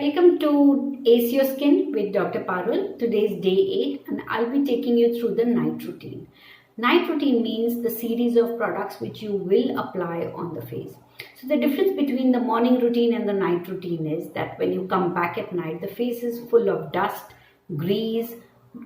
Welcome to Ace Your Skin with Dr. Parul. Today is day 8 and I'll be taking you through the night routine. Night routine means the series of products which you will apply on the face. So the difference between the morning routine and the night routine is that when you come back at night, the face is full of dust, grease,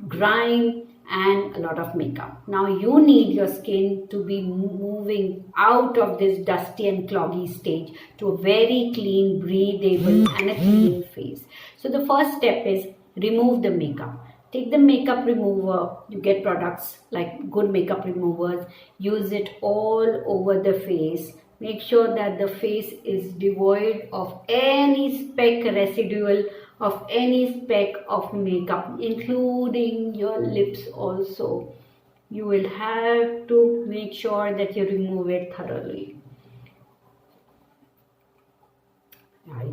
grime and a lot of makeup. Now you need your skin to be moving out of this dusty and cloggy stage to a very clean, breathable and a clean face. So the first step is remove the makeup. Take the makeup remover. You get products like good makeup removers. Use it all over the face. Make sure that the face is devoid of any speck residual of any speck of makeup, including your lips also. You will have to make sure that you remove it thoroughly.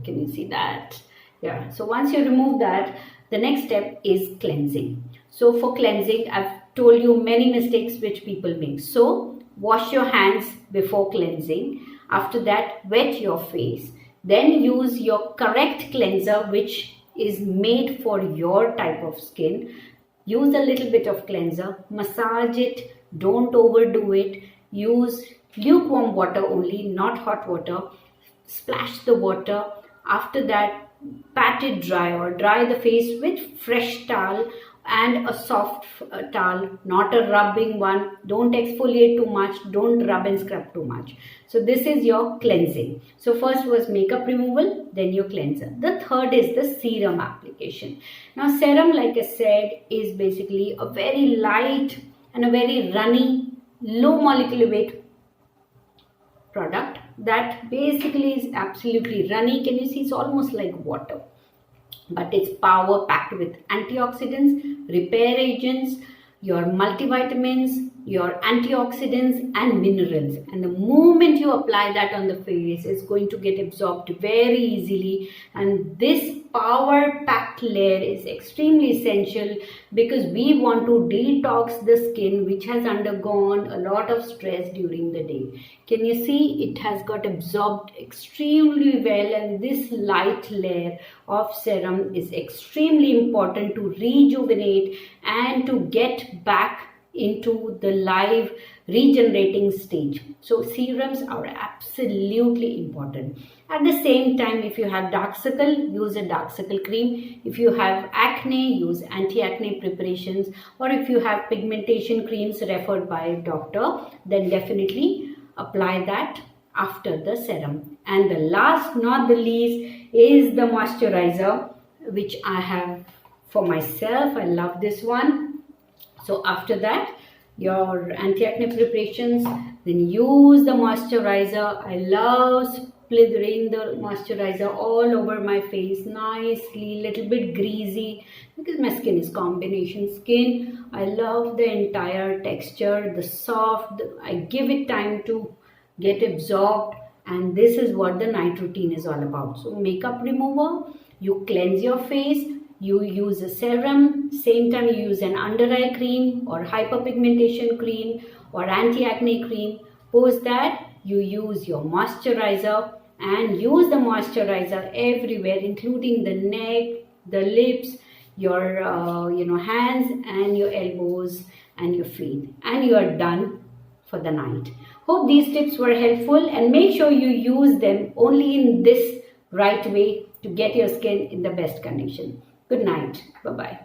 Can you see that? Yeah, so once you remove that, the next step is cleansing. So for cleansing, I've told you many mistakes which people make. So wash your hands before cleansing. After that, wet your face. Then use your correct cleanser which is made for your type of skin. Use a little bit of cleanser. Massage it. Don't overdo it. Use lukewarm water only, not hot water. Splash the water. After that, pat it dry or dry the face with fresh towel and a soft towel, not a rubbing one. Don't exfoliate too much, don't rub and scrub too much. So this is your cleansing. So first was makeup removal, then your cleanser. The third is the serum application. Now serum, like I said, is basically a very light and a very runny, low molecular weight product that basically is absolutely runny. Can you see? It's almost like water, but it's power packed with antioxidants, repair agents, your multivitamins, your antioxidants and minerals. And the moment you apply that on the face, it's going to get absorbed very easily. And this power packed layer is extremely essential because we want to detox the skin which has undergone a lot of stress during the day. Can you see? It has got absorbed extremely well, and this light layer of serum is extremely important to rejuvenate and to get back into the live regenerating stage. So serums are absolutely important. At the same time, if you have dark circle, use a dark circle cream. If you have acne, use anti-acne preparations. Or if you have pigmentation creams referred by a doctor, then definitely apply that after the serum. And the last not the least is the moisturizer, which I have for myself. I love this one. So after that, your anti-acne preparations, then use the moisturizer. I love splattering the moisturizer all over my face nicely, little bit greasy because my skin is combination skin. I love the entire texture, the soft. I give it time to get absorbed, and this is what the night routine is all about. So makeup remover, you cleanse your face. You use a serum, same time you use an under eye cream or hyperpigmentation cream or anti-acne cream. Post that, you use your moisturizer and use the moisturizer everywhere, including the neck, the lips, your hands and your elbows and your feet, and you are done for the night. Hope these tips were helpful, and make sure you use them only in this right way to get your skin in the best condition. Good night. Bye-bye.